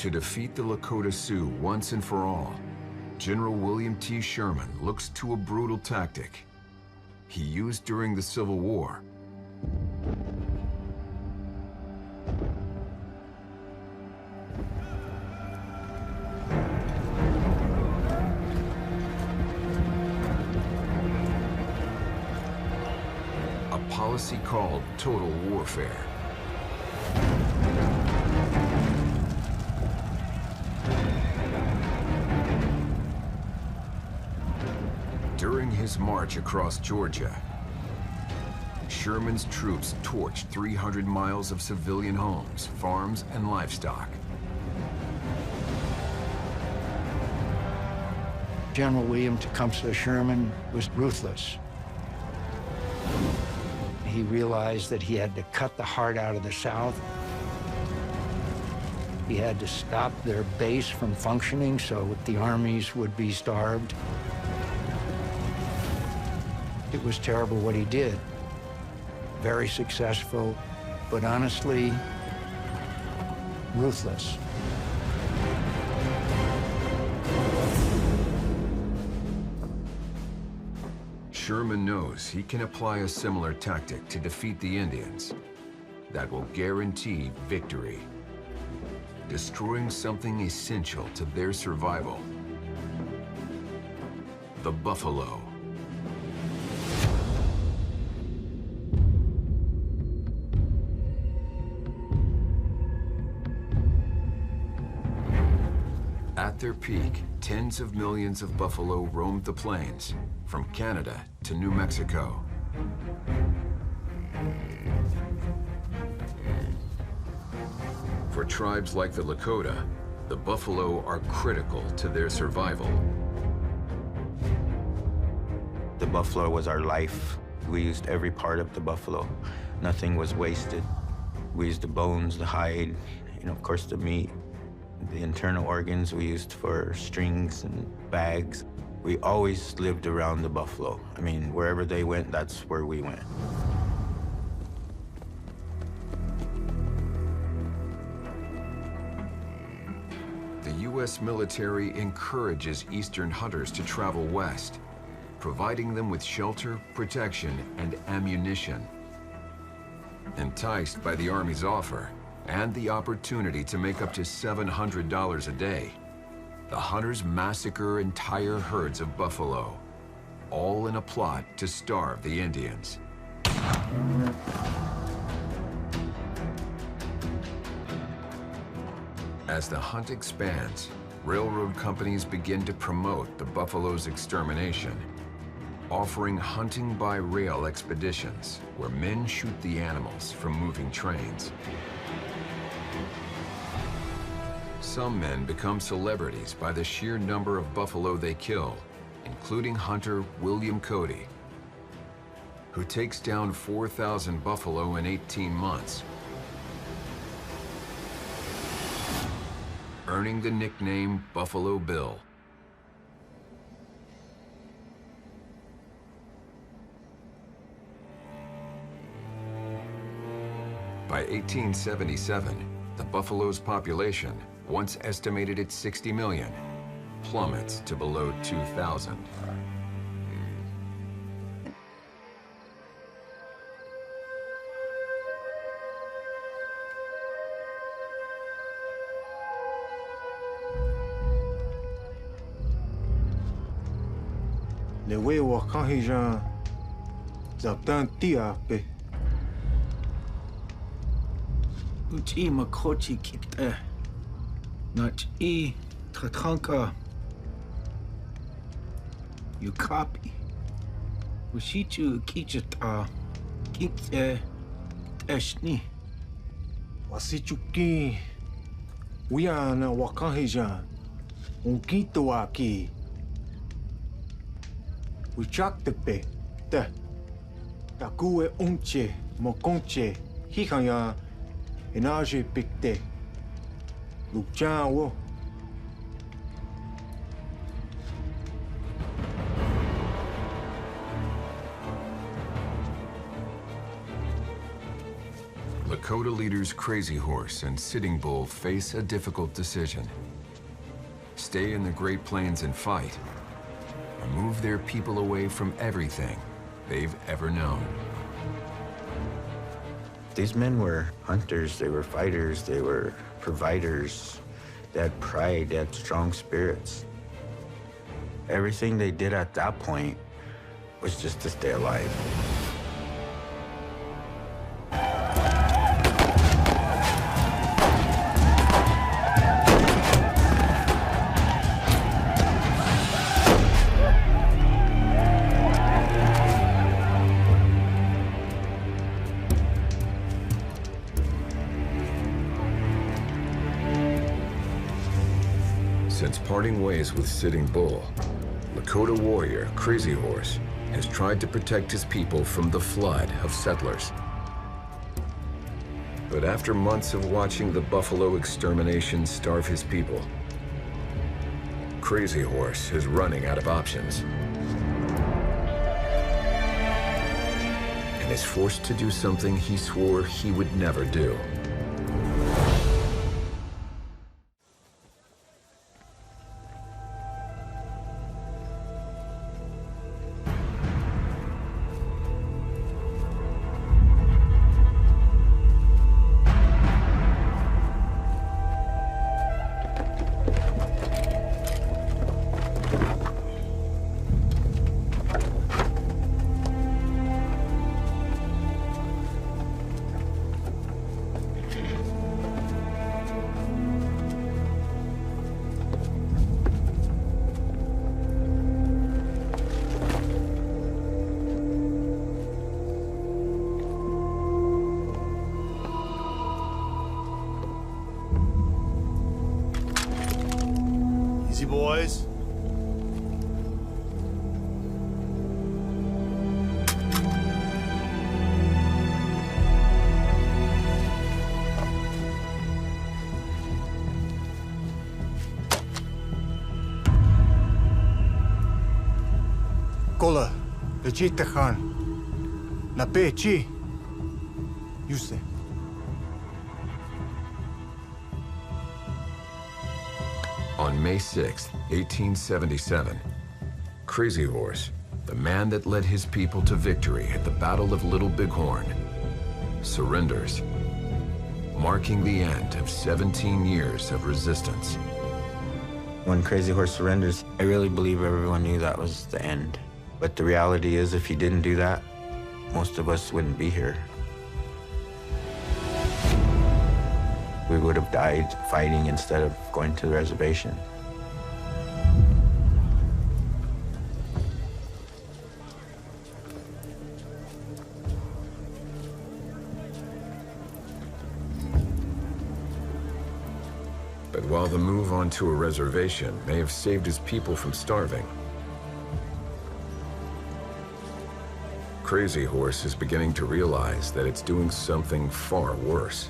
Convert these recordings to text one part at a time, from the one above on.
To defeat the Lakota Sioux once and for all, General William T. Sherman looks to a brutal tactic he used during the Civil War. A policy called total warfare. During his march across Georgia, Sherman's troops torched 300 miles of civilian homes, farms, and livestock. General William Tecumseh Sherman was ruthless. He realized that he had to cut the heart out of the South. He had to stop their base from functioning so the armies would be starved. It was terrible what he did. Very successful, but honestly, ruthless. Sherman knows he can apply a similar tactic to defeat the Indians that will guarantee victory, destroying something essential to their survival: the buffalo. At their peak, tens of millions of buffalo roamed the plains, from Canada to New Mexico. For tribes like the Lakota, the buffalo are critical to their survival. The buffalo was our life. We used every part of the buffalo. Nothing was wasted. We used the bones, the hide, of course, the meat. The internal organs we used for strings and bags. We always lived around the buffalo. I mean, wherever they went, that's where we went. The U.S. military encourages Eastern hunters to travel west, providing them with shelter, protection, and ammunition. Enticed by the Army's offer and the opportunity to make up to $700 a day, the hunters massacre entire herds of buffalo, all in a plot to starve the Indians. As the hunt expands, railroad companies begin to promote the buffalo's extermination, offering hunting by rail expeditions where men shoot the animals from moving trains. Some men become celebrities by the sheer number of buffalo they kill, including hunter William Cody, who takes down 4,000 buffalo in 18 months, earning the nickname Buffalo Bill. By 1877, the buffalo's population, once estimated at 60 million, plummets to below 2,000. Le way wa kahijan zaptan tiape. Uchi makochi kikte. Not e tatanka. You copy. Ushichu kichata. Kikte teshni. Wasichuki. Wiana wa kahijan. Unkito aki. Uchaktepe. Te. Takue unche. Mokonche. Hikanya. Enaje pikte. Luchawo. Lakota leaders Crazy Horse and Sitting Bull face a difficult decision. Stay in the Great Plains and fight, or move their people away from everything they've ever known. These men were hunters, they were fighters, they were providers. They had pride, they had strong spirits. Everything they did at that point was just to stay alive. Since parting ways with Sitting Bull, Lakota warrior Crazy Horse has tried to protect his people from the flood of settlers. But after months of watching the buffalo extermination starve his people, Crazy Horse is running out of options and is forced to do something he swore he would never do. Easy, boys. Kola, legit Khan. Na pe chi. Yuse. On May 6, 1877, Crazy Horse, the man that led his people to victory at the Battle of Little Bighorn, surrenders, marking the end of 17 years of resistance. When Crazy Horse surrenders, I really believe everyone knew that was the end. But the reality is, if he didn't do that, most of us wouldn't be here. We would have died fighting instead of going to the reservation. But while the move onto a reservation may have saved his people from starving, Crazy Horse is beginning to realize that it's doing something far worse.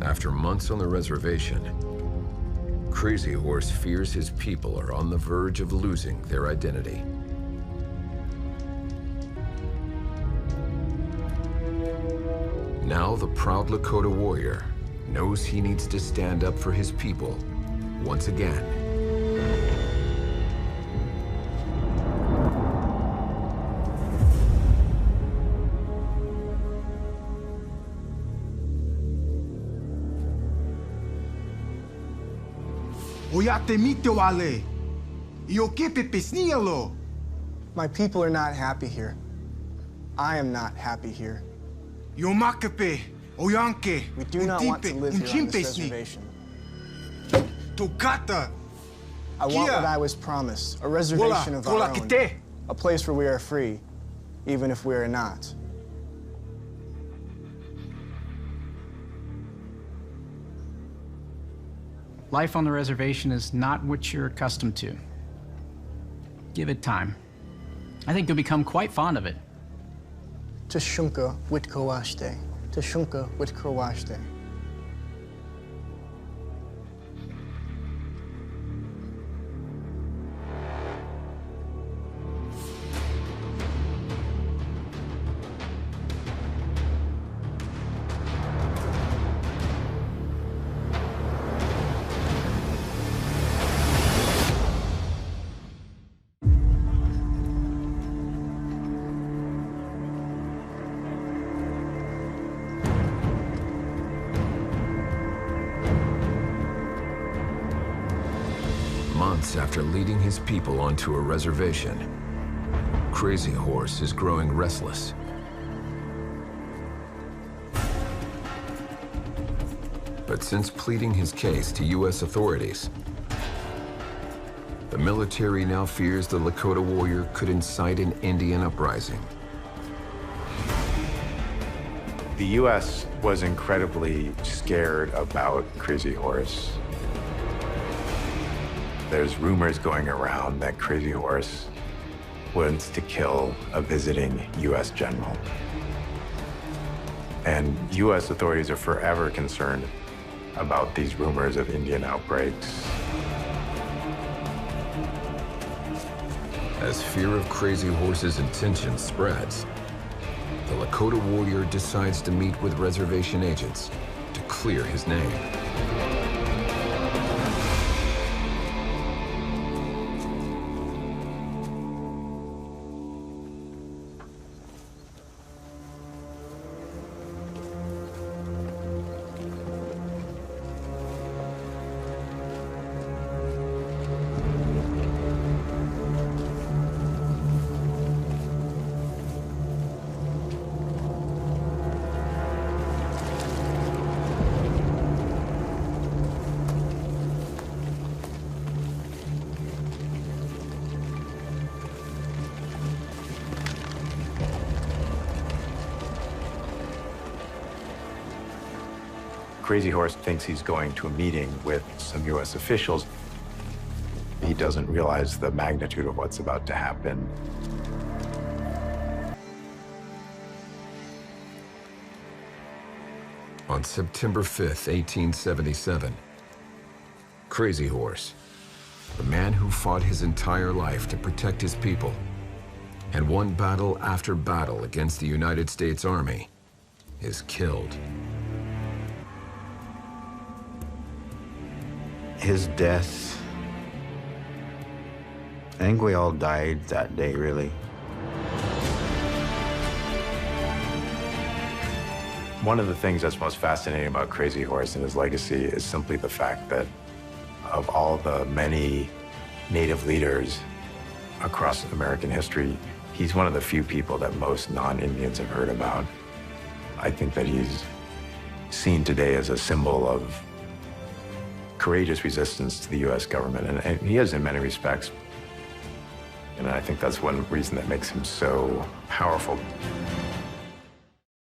After months on the reservation, Crazy Horse fears his people are on the verge of losing their identity. Now the proud Lakota warrior knows he needs to stand up for his people once again. My people are not happy here. I am not happy here. We do not want to live here on this reservation. I want what I was promised, a reservation of our own, a place where we are free, even if we are not. Life on the reservation is not what you're accustomed to. Give it time. I think you'll become quite fond of it. Tashunka Witkoashte, Tashunka with Kurwashte. Months after leading his people onto a reservation, Crazy Horse is growing restless. But since pleading his case to U.S. authorities, the military now fears the Lakota warrior could incite an Indian uprising. The U.S. was incredibly scared about Crazy Horse. There's rumors going around that Crazy Horse wants to kill a visiting U.S. general. And U.S. authorities are forever concerned about these rumors of Indian outbreaks. As fear of Crazy Horse's intentions spreads, the Lakota warrior decides to meet with reservation agents to clear his name. Crazy Horse thinks he's going to a meeting with some U.S. officials. He doesn't realize the magnitude of what's about to happen. On September 5th, 1877, Crazy Horse, the man who fought his entire life to protect his people and won battle after battle against the United States Army, is killed. His death, I think we all died that day, really. One of the things that's most fascinating about Crazy Horse and his legacy is simply the fact that of all the many Native leaders across American history, he's one of the few people that most non-Indians have heard about. I think that he's seen today as a symbol of courageous resistance to the U.S. government, and he is in many respects. And I think that's one reason that makes him so powerful.